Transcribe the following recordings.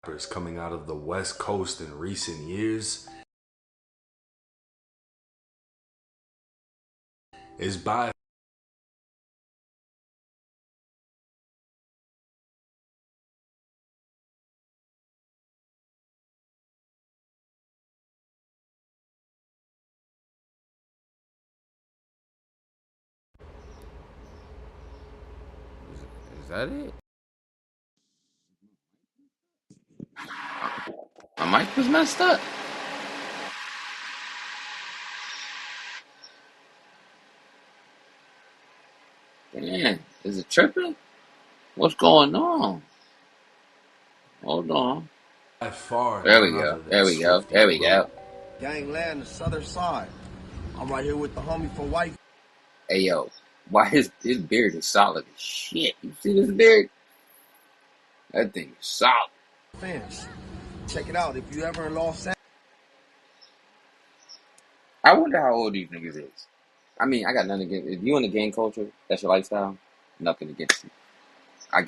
rappers coming out of the West Coast in recent years is by Is that it? My mic was messed up. Man, is it tripping? What's going on? Hold on. far There we none go. other than There we go. Swifty There we Blue. go. Gangland, the southern side. I'm right here with the homie from White Hey yo, why his beard is solid as shit. You see this beard? That thing is solid. fans. Check it out. If you ever in Los Angeles, I wonder how old these niggas is. I mean, I got nothing against if you in the gang culture, that's your lifestyle, nothing against you.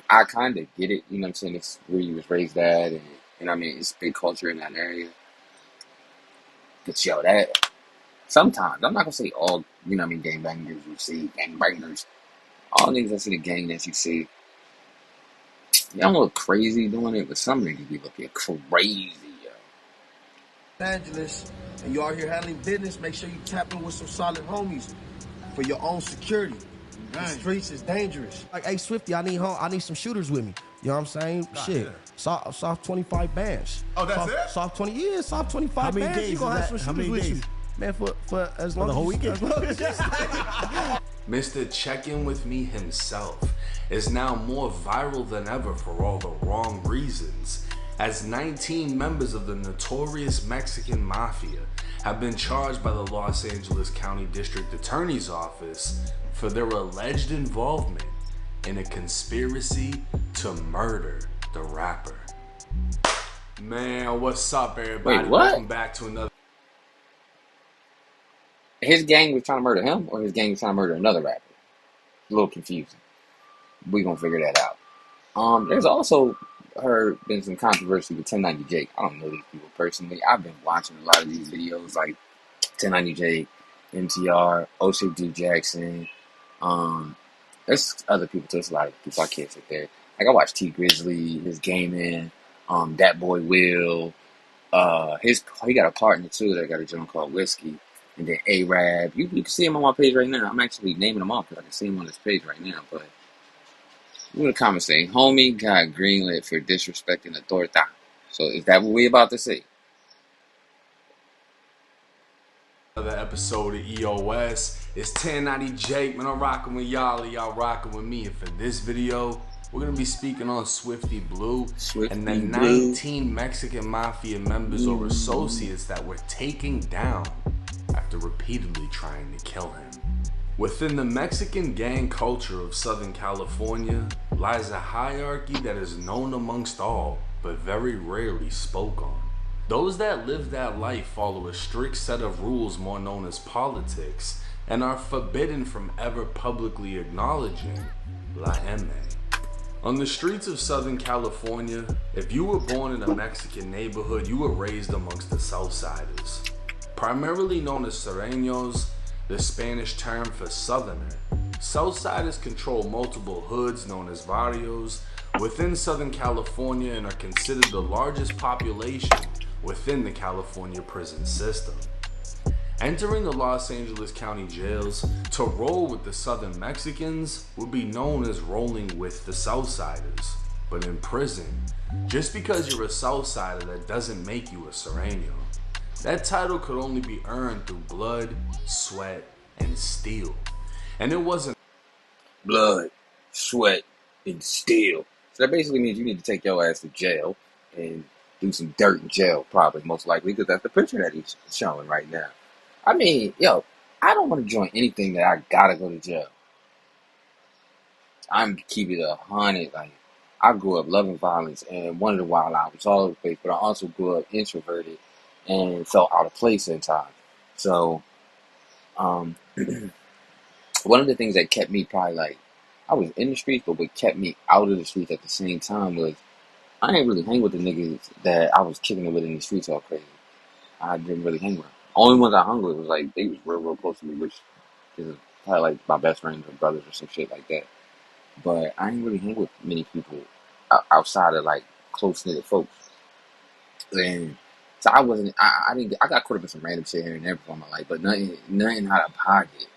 I kinda get it, you know what I'm saying? It's where you was raised at and you know what I mean, it's big culture in that area. But yo, that sometimes, I'm not gonna say all, you know what I mean, gangbangers you see, gangbangers, all niggas that see the gang that you see, y'all look crazy doing it, but some niggas be looking crazy, yo. Angeles, and you out here handling business, make sure you tap in with some solid homies for your own security. The streets is dangerous. Like, hey Swifty, I need some shooters with me. You know what I'm saying? Shit. Yeah. Soft 25 bands. Oh, that's soft, it? Soft 20 years, soft 25 How many bands. days You gonna is have that? some How shooters many with days? you. Man, for as long the as whole you, weekend? as long as Mr. Check-In With Me himself is now more viral than ever for all the wrong reasons, as 19 members of the notorious Mexican Mafia have been charged by the Los Angeles County District Attorney's Office for their alleged involvement in a conspiracy to murder the rapper. Man, what's up, Wait, everybody? what? Welcome back to another. His gang was trying to murder him, or his gang was trying to murder another rapper? A little confusing. We gonna figure that out. There's also been some controversy with 1090 Jake. I don't know these people personally. I've been watching a lot of these videos, like 1090 Jake, MTR, O.J. Jackson. There's other people too. There's a lot of people I can't sit there. Like I watched T Grizzly, his gaming, that boy Will. He got a partner too that got a joint called Whiskey, and then Arab. You can see him on my page right now. I'm actually naming them off because I can see him on this page right now. But you in the comments saying, "Homie got greenlit for disrespecting the torta." So is that what we about to see? Another episode of EOS. It's 1090 Jake, man. I'm rocking with y'all rocking with me. And for this video, we're gonna be speaking on Swifty Blue and the Swifty Blue. 19 Mexican Mafia members or associates that were taken down after repeatedly trying to kill him. Within the Mexican gang culture of Southern California lies a hierarchy that is known amongst all, but very rarely spoke on. Those that live that life follow a strict set of rules more known as politics and are forbidden from ever publicly acknowledging La M. On the streets of Southern California, if you were born in a Mexican neighborhood, you were raised amongst the Southsiders. Primarily known as Sureños, the Spanish term for Southerner, Southsiders control multiple hoods known as barrios within Southern California and are considered the largest population within the California prison system. Entering the Los Angeles County jails to roll with the Southern Mexicans would be known as rolling with the Southsiders. But in prison, just because you're a Southsider, that doesn't make you a Sureño. That title could only be earned through blood, sweat, and steel. And it wasn't Blood, sweat, and steel. So that basically means you need to take your ass to jail and do some dirt in jail, probably, most likely, because that's the picture that he's showing right now. I mean, yo, I don't want to join anything that I gotta go to jail. I'm keeping it 100. Like, I grew up loving violence and wanted to wild out, was all over the place, but I also grew up introverted and felt out of place at times. So, um, one of the things that kept me probably like, I was in the streets, but what kept me out of the streets at the same time was I ain't really hang with the niggas that I was kicking it with in the streets all crazy. I didn't really hang with them. Only ones I hung with was like they was real close to me, which is probably like my best friends or brothers or some shit like that. But I ain't really hang with many people outside of like close knit folks. And so I wasn't. I didn't. I got caught up in some random shit here and there before my life, but nothing out of pocket.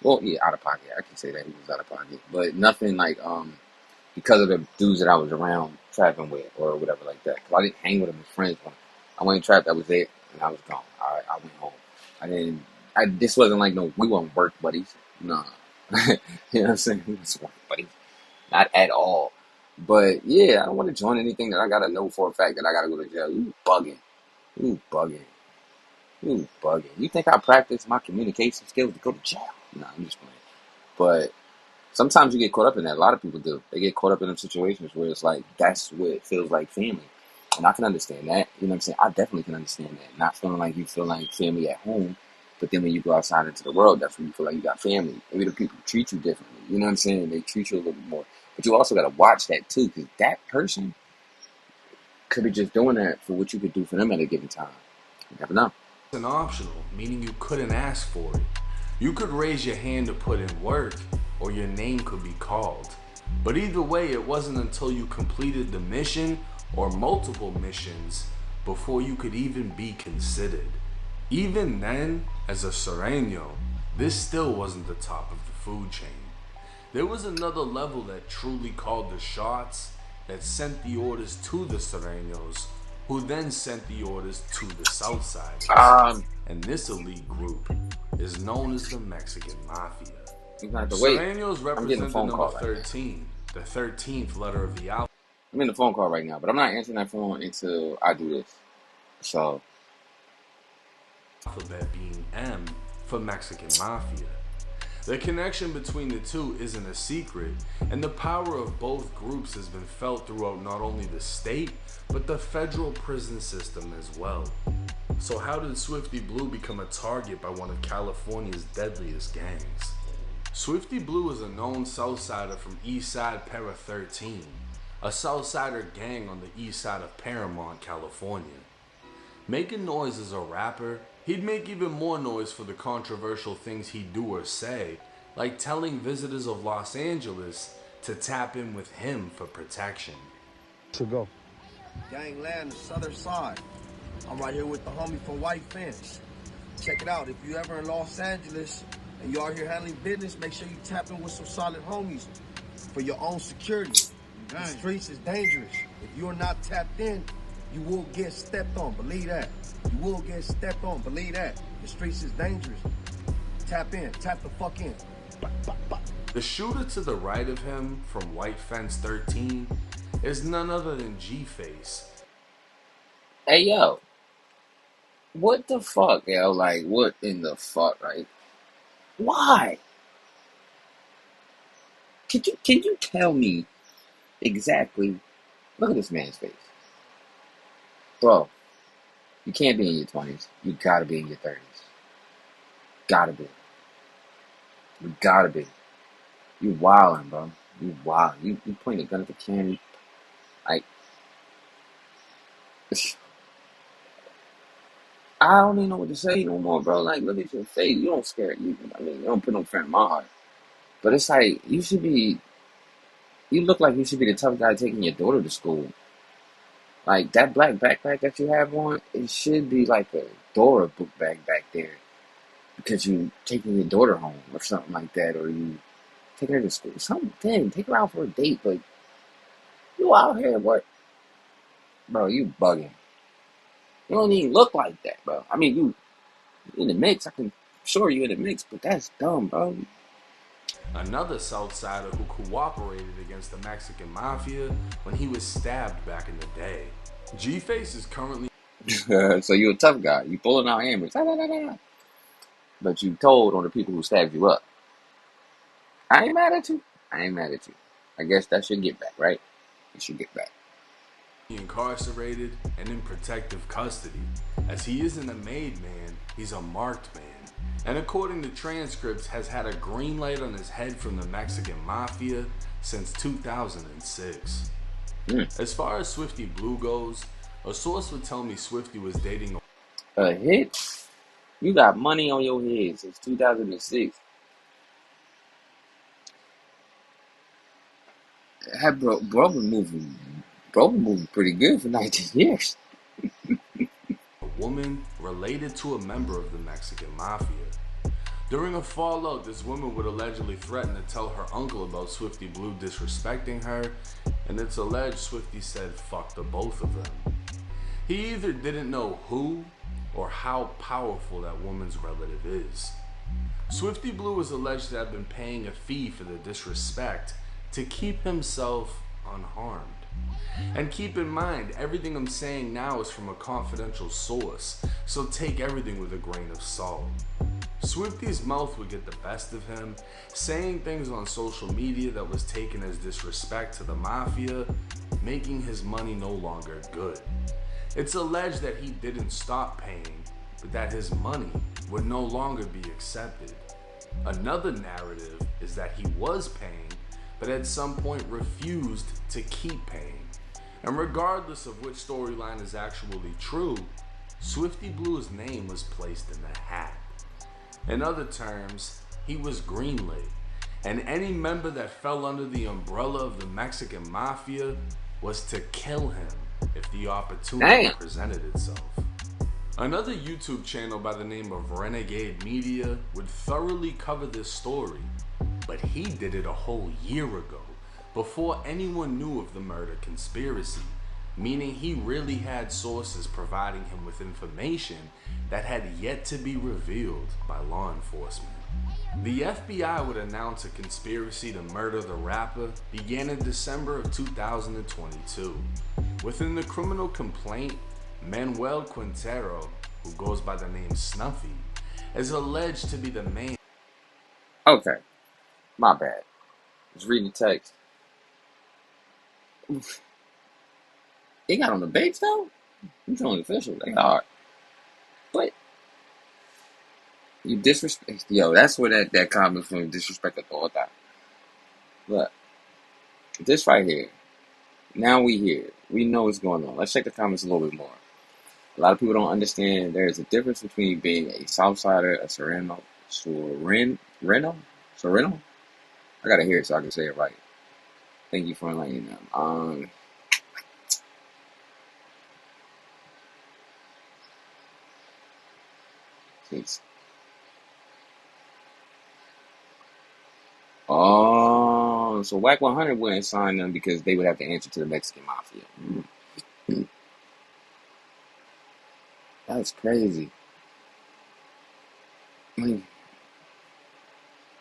Well, yeah, out of pocket. I can say that he was out of pocket, but nothing like because of the dudes that I was around trapping with or whatever like that. 'Cause I didn't hang with them as friends. When I went and trapped, that was it, and I was gone. I went home. I didn't. This wasn't like no. We weren't work buddies. Nah. You know what I'm saying? We was work buddies. Not at all. But yeah, I don't want to join anything that I gotta know for a fact that I gotta go to jail. You bugging. You bugging. You bugging. You think I practice my communication skills to go to jail? Nah, I'm just playing. But sometimes you get caught up in that. A lot of people do. They get caught up in them situations where it's like, that's what it feels like family. And I can understand that. You know what I'm saying? I definitely can understand that. Not feeling like you feel like family at home. But then when you go outside into the world, that's when you feel like you got family. Maybe the people treat you differently. You know what I'm saying? They treat you a little bit more. But you also got to watch that too. Because that person could be just doing that for what you could do for them at a given time. You never know. An optional, meaning you couldn't ask for it. You could raise your hand to put in work, or your name could be called. But either way, it wasn't until you completed the mission or multiple missions before you could even be considered. Even then, as a Sereno, this still wasn't the top of the food chain. There was another level that truly called the shots, that sent the orders to the Serenos, who then sent the orders to the Southsiders. And this elite group is known as the Mexican Mafia. You gonna have to wait. Serenos I'm getting a represent the phone number call right 13, the 13th letter of the alphabet. I'm in the phone call right now, but I'm not answering that phone until I do this. So, Alphabet being M for Mexican Mafia. The connection between the two isn't a secret, and the power of both groups has been felt throughout not only the state, but the federal prison system as well. So how did Swifty Blue become a target by one of California's deadliest gangs? Swifty Blue is a known Southsider from Eastside Para 13, a Southsider gang on the east side of Paramount, California. Making noise as a rapper, he'd make even more noise for the controversial things he'd do or say, like telling visitors of Los Angeles to tap in with him for protection. To go. Gangland, the southern side. I'm right here with the homie from White Fence. Check it out. If you ever in Los Angeles and you out here handling business, make sure you tap in with some solid homies for your own security. The streets is dangerous. If you're not tapped in, you will get stepped on. Believe that. You will get stepped on. Believe that. The streets is dangerous. Tap in. Tap the fuck in. The shooter to the right of him from White Fence 13 is none other than G-Face. hey yo, what the fuck, yo? Like, what in the fuck, right? Why? Can you tell me exactly? Look at this man's face, bro. You can't be in your 20s. You gotta be in your 30s. Gotta be. You gotta be. You wildin', bro. You wild. You point a gun at the camera. Like, I don't even know what to say no more, bro. Like, look at your face. You don't scare you. I mean, you don't put no fear in my heart. But it's like, you should be. You look like you should be the tough guy taking your daughter to school. Like, that black backpack that you have on, it should be like a Dora book bag back there. Because you taking your daughter home or something like that. Or you taking her to school. Something. Take her out for a date. But you out here, what? Bro, you bugging. You don't even look like that, bro. I mean, you in the mix. I can sure you in the mix, but that's dumb, bro. Another Southsider who cooperated against the Mexican Mafia when he was stabbed back in the day. G-Face is currently... So you a tough guy. You pulling out hammers. But you told on the people who stabbed you up. I ain't mad at you. I ain't mad at you. I guess that should get back, right? It should get back. Incarcerated and in protective custody. As he isn't a made man, he's a marked man. And according to transcripts, has had a green light on his head from the Mexican Mafia since 2006. As far as Swifty Blue goes, a source would tell me Swifty was dating A hit? You got money on your head since 2006. Had bro been moving pretty good for 19 years. a woman related to a member of the Mexican Mafia. During a fallout, this woman would allegedly threaten to tell her uncle about Swifty Blue disrespecting her, and it's alleged Swifty said fuck the both of them. He either didn't know who or how powerful that woman's relative is. Swifty Blue is alleged to have been paying a fee for the disrespect to keep himself unharmed. And keep in mind, everything I'm saying now is from a confidential source, so take everything with a grain of salt. Swifty's mouth would get the best of him, saying things on social media that was taken as disrespect to the mafia, making his money no longer good. It's alleged that he didn't stop paying, but that his money would no longer be accepted. Another narrative is that he was paying, but at some point refused to keep paying. And regardless of which storyline is actually true, Swifty Blue's name was placed in the hat. In other terms, he was greenlit, and any member that fell under the umbrella of the Mexican Mafia was to kill him if the opportunity presented itself. Another YouTube channel by the name of Renegade Media would thoroughly cover this story, but he did it a whole year ago, before anyone knew of the murder conspiracy, meaning he really had sources providing him with information that had yet to be revealed by law enforcement. The FBI would announce a conspiracy to murder the rapper began in December of 2022. Within the criminal complaint, Manuel Quintero, who goes by the name Snuffy, is alleged to be the main. Okay, my bad. Just reading the text. They got on the base though? I'm telling official. They hard. But you disrespect. Yo, that's where that comment from disrespect all that. Look, this right here. Now we here. We know what's going on. Let's check the comments a little bit more. A lot of people don't understand there is a difference between being a Southsider, a Sereno. I gotta hear it so I can say it right. Thank you for enlightening them. Oh, so Whack 100 wouldn't sign them because they would have to answer to the Mexican Mafia. That's crazy. I mean,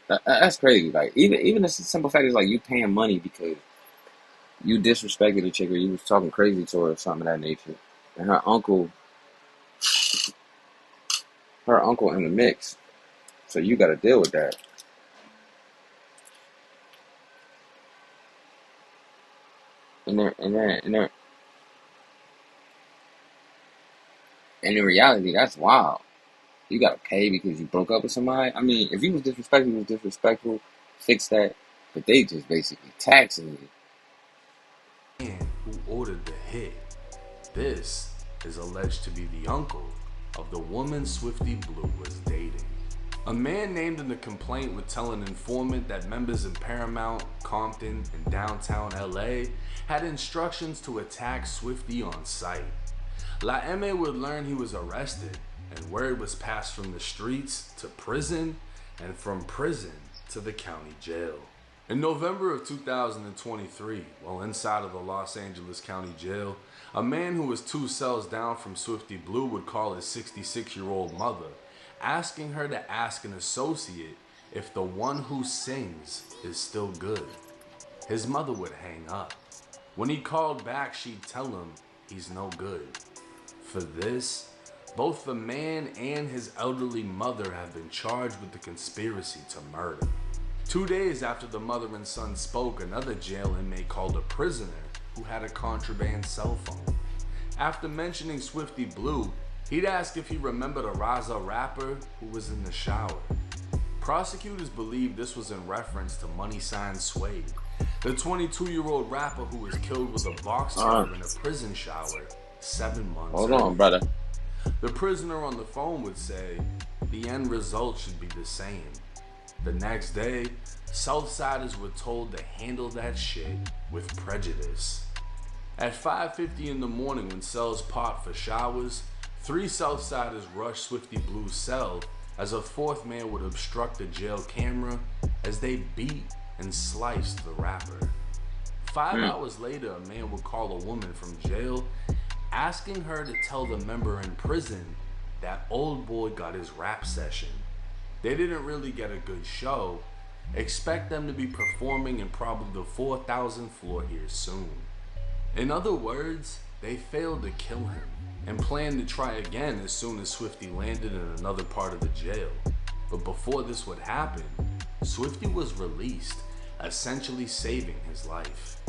that's crazy. Like even the simple fact is like you paying money because you disrespected a chick or you was talking crazy to her or something of that nature, and her uncle in the mix. So you got to deal with that. And in reality, that's wild. You got to pay because you broke up with somebody. I mean, if you was disrespectful, fix that. But they just basically taxing you. Man who ordered the hit. This is alleged to be the uncle of the woman Swifty Blue was dating. A man named in the complaint would tell an informant that members in Paramount, Compton, and downtown LA had instructions to attack Swifty on sight. La M would learn he was arrested, and word was passed from the streets to prison, and from prison to the county jail. In November of 2023, while inside of the Los Angeles County Jail, a man who was 2 cells down from Swifty Blue would call his 66-year-old mother, asking her to ask an associate if the one who sings is still good. His mother would hang up. When he called back, she'd tell him he's no good. For this, both the man and his elderly mother have been charged with the conspiracy to murder. 2 days after the mother and son spoke, another jail inmate called a prisoner who had a contraband cell phone. After mentioning Swifty Blue, he'd ask if he remembered a Raza rapper who was in the shower. Prosecutors believe this was in reference to Money Sign Suede, the 22-year-old rapper who was killed with a box cutter in a prison shower 7 months Hold earlier. on, brother. The prisoner on the phone would say, the end result should be the same. The next day, Southsiders were told to handle that shit with prejudice. At 5:50 in the morning when cells popped for showers, 3 Southsiders rushed Swifty Blue's cell as a 4th man would obstruct the jail camera as they beat and sliced the rapper. 5 hours later, a man would call a woman from jail asking her to tell the member in prison that old boy got his rap session. They didn't really get a good show. Expect them to be performing in probably the 4,000th floor here soon. In other words, they failed to kill him and planned to try again as soon as Swifty landed in another part of the jail. But before this would happen, Swifty was released, essentially saving his life.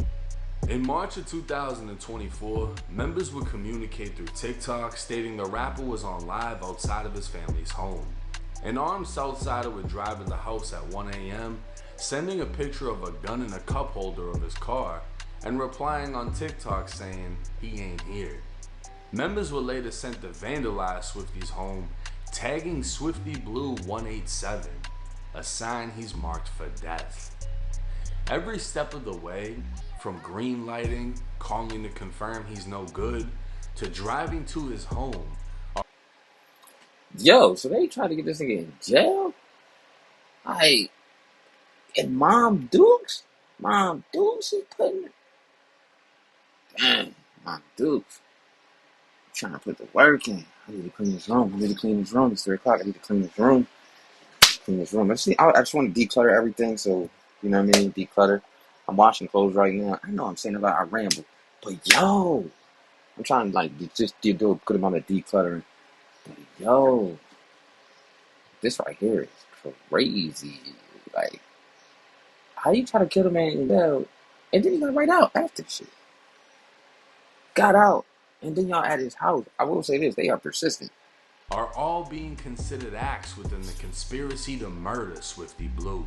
In March of 2024, members would communicate through TikTok stating the rapper was on live outside of his family's home. An armed Southsider would drive in the house at 1 a.m., sending a picture of a gun in a cup holder of his car and replying on TikTok saying he ain't here. Members were later sent to vandalize Swifty's home, tagging Swifty Blue 187, a sign he's marked for death. Every step of the way, from green lighting, calling to confirm he's no good, to driving to his home. Yo, so they tried to get this nigga in jail? Like, and Mom Dukes, he putting... Damn, Mom Dukes. Trying to put the work in. I need to clean this room. It's 3 o'clock. I need to clean this room. I just want to declutter everything, so, you know what I mean? Declutter. I'm washing clothes right now. I know I'm saying a lot, I ramble. But yo, I'm trying to, like, just do a good amount of decluttering. But yo, this right here is crazy. Like, how you try to kill a man in jail, and then he got right out after shit? Got out. And then y'all at his house. I will say this, they are persistent. Are all being considered acts within the conspiracy to murder Swifty Blue.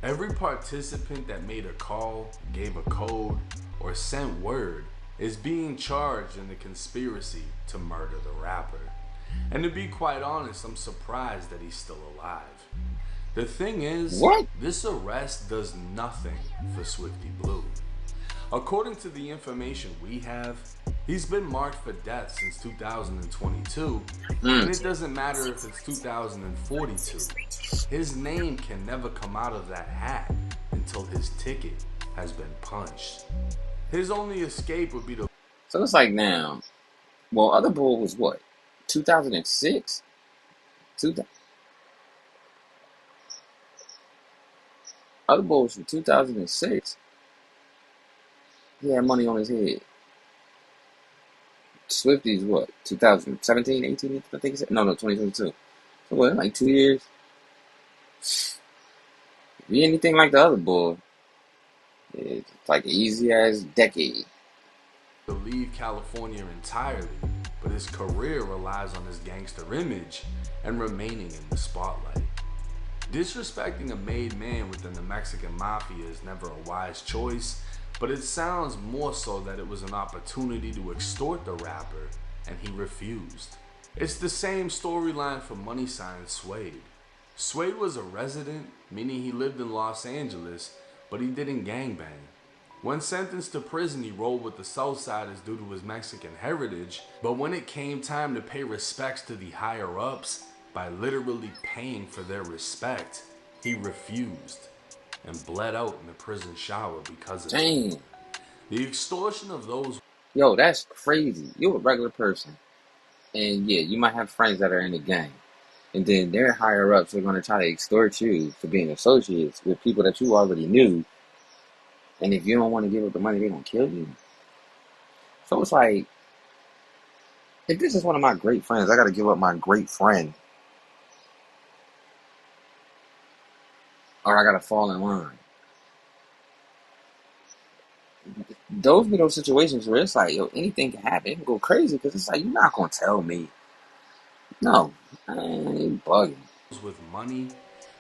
Every participant that made a call, gave a code, or sent word is being charged in the conspiracy to murder the rapper. And to be quite honest, I'm surprised that he's still alive. The thing is, this arrest does nothing for Swifty Blue. According to the information we have, he's been marked for death since 2022, and it doesn't matter if it's 2042. His name can never come out of that hat until his ticket has been punched. His only escape would be to... So it's like now, well, Other Bull was what? 2006? Other Bull was from 2006. He had money on his head. Swifty's what? 2017, 18, I think he said? No, 2022. So what, like 2 years? If you anything like the Other Bull, it's like an easy ass decade. To leave California entirely, but his career relies on his gangster image and remaining in the spotlight. Disrespecting a made man within the Mexican Mafia is never a wise choice, but it sounds more so that it was an opportunity to extort the rapper, and he refused. It's the same storyline for Money Sign Suede. Suede was a resident, meaning he lived in Los Angeles, but he didn't gangbang. When sentenced to prison, he rolled with the Southsiders due to his Mexican heritage, but when it came time to pay respects to the higher-ups by literally paying for their respect, he refused and bled out in the prison shower because of it. The extortion of those... Yo, that's crazy. You're a regular person. And yeah, you might have friends that are in the gang. And then their higher ups are going to try to extort you for being associates with people that you already knew. And if you don't want to give up the money, they're going to kill you. So it's like, if this is one of my great friends, I got to give up my great friend. Or I got to fall in line. Those be those situations where it's like, yo, anything can happen. It can go crazy because it's like, you're not going to tell me. No, I ain't bugging. With money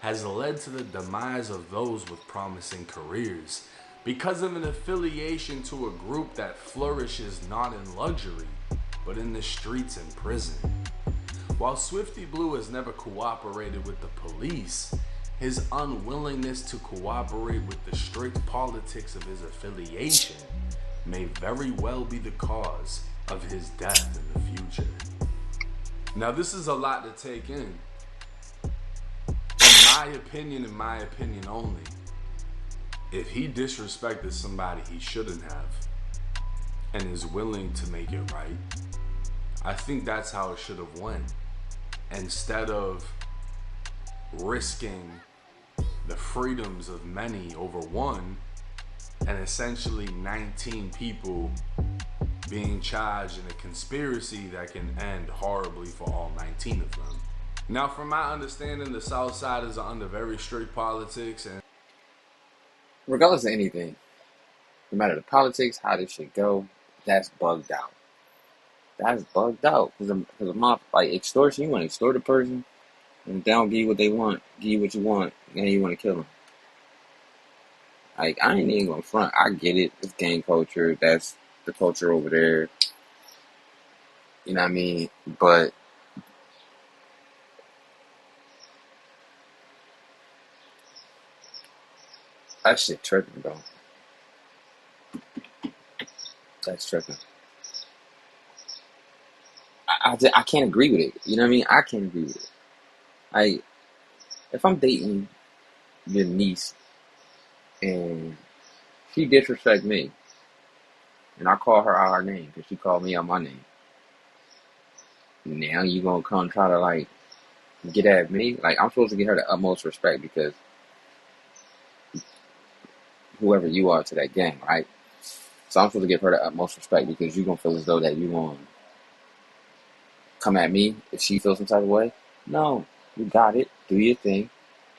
has led to the demise of those with promising careers because of an affiliation to a group that flourishes not in luxury, but in the streets and prison. While Swifty Blue has never cooperated with the police, his unwillingness to cooperate with the strict politics of his affiliation may very well be the cause of his death in the future. Now, this is a lot to take in. In my opinion only, if he disrespected somebody he shouldn't have and is willing to make it right, I think that's how it should have went. Instead of risking the freedoms of many over one and essentially 19 people being charged in a conspiracy that can end horribly for all 19 of them. Now, from my understanding, the South Side is under very strict politics, and Regardless of anything, no matter the politics, how this should go, that's bugged out. That's bugged out. Because of my, like, extortion, you want to extort a person, and if they don't give you what they want, give you what you want, and then you want to kill them. Like, I ain't even going to front. I get it. It's gang culture. That's the culture over there. You know what I mean? But that shit tripping, bro. That's tripping. I can't agree with it. You know what I mean? I can't agree with it. Like, if I'm dating your niece and she disrespect me, and I call her out her name because she called me out my name, now you gonna come try to, like, get at me? Like, I'm supposed to give her the utmost respect because whoever you are to that gang, right? So I'm supposed to give her the utmost respect because you're gonna feel as though that you gonna come at me if she feels some type of way. No, you got it. Do your thing.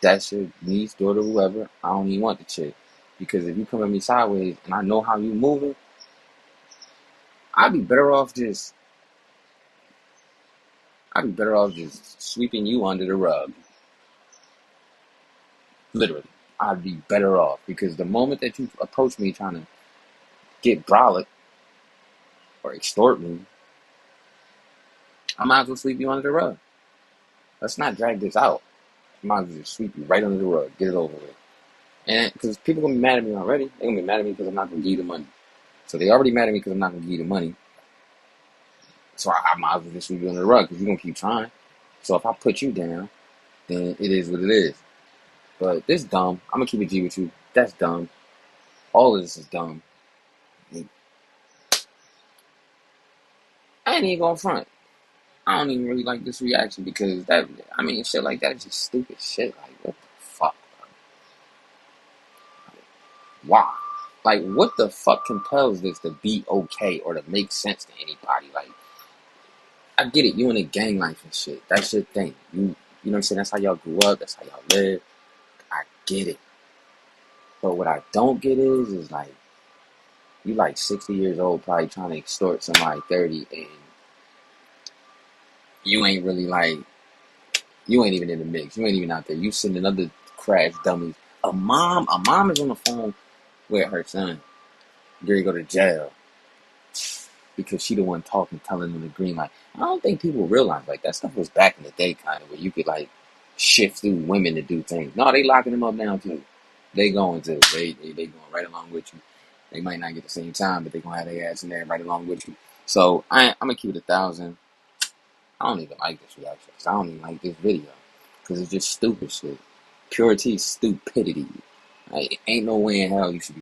That's your niece, daughter, whoever. I don't even want the chick. Because if you come at me sideways and I know how you moving, I'd be better off just sweeping you under the rug. Literally. I'd be better off because the moment that you approach me trying to get brolic or extort me, I might as well sweep you under the rug. Let's not drag this out. I might as well just sweep you right under the rug. Get it over with. And because people going to be mad at me already. They're going to be mad at me because I'm not going to give you the money. So they already mad at me because I'm not going to give you the money. So I might as well just sweep you under the rug because you're going to keep trying. So if I put you down, then it is what it is. But this dumb. I'm going to keep it G with you. That's dumb. All of this is dumb. I ain't even going to front. I don't even really like this reaction because shit like that is just stupid shit. Like, what the fuck, bro? Why? Like, what the fuck compels this to be okay or to make sense to anybody? Like, I get it. You in a gang life and shit. That's your thing. You know what I'm saying? That's how y'all grew up. That's how y'all live. I get it. But what I don't get is like, you like 60 years old probably trying to extort somebody 30 and you ain't really like, you ain't even in the mix. You ain't even out there. You sending other crash dummies. A mom is on the phone with her son. Gary go to jail because she the one talking, telling them the green light. I don't think people realize like that stuff was back in the day, kind of where you could like shift through women to do things. No, they locking them up now too. They going to they going right along with you. They might not get the same time, but they gonna have their ass in there right along with you. So I'm gonna keep it 1,000. I don't even like this reaction. I don't even like this video because it's just stupid shit. Purity, stupidity. Like, ain't no way in hell you should be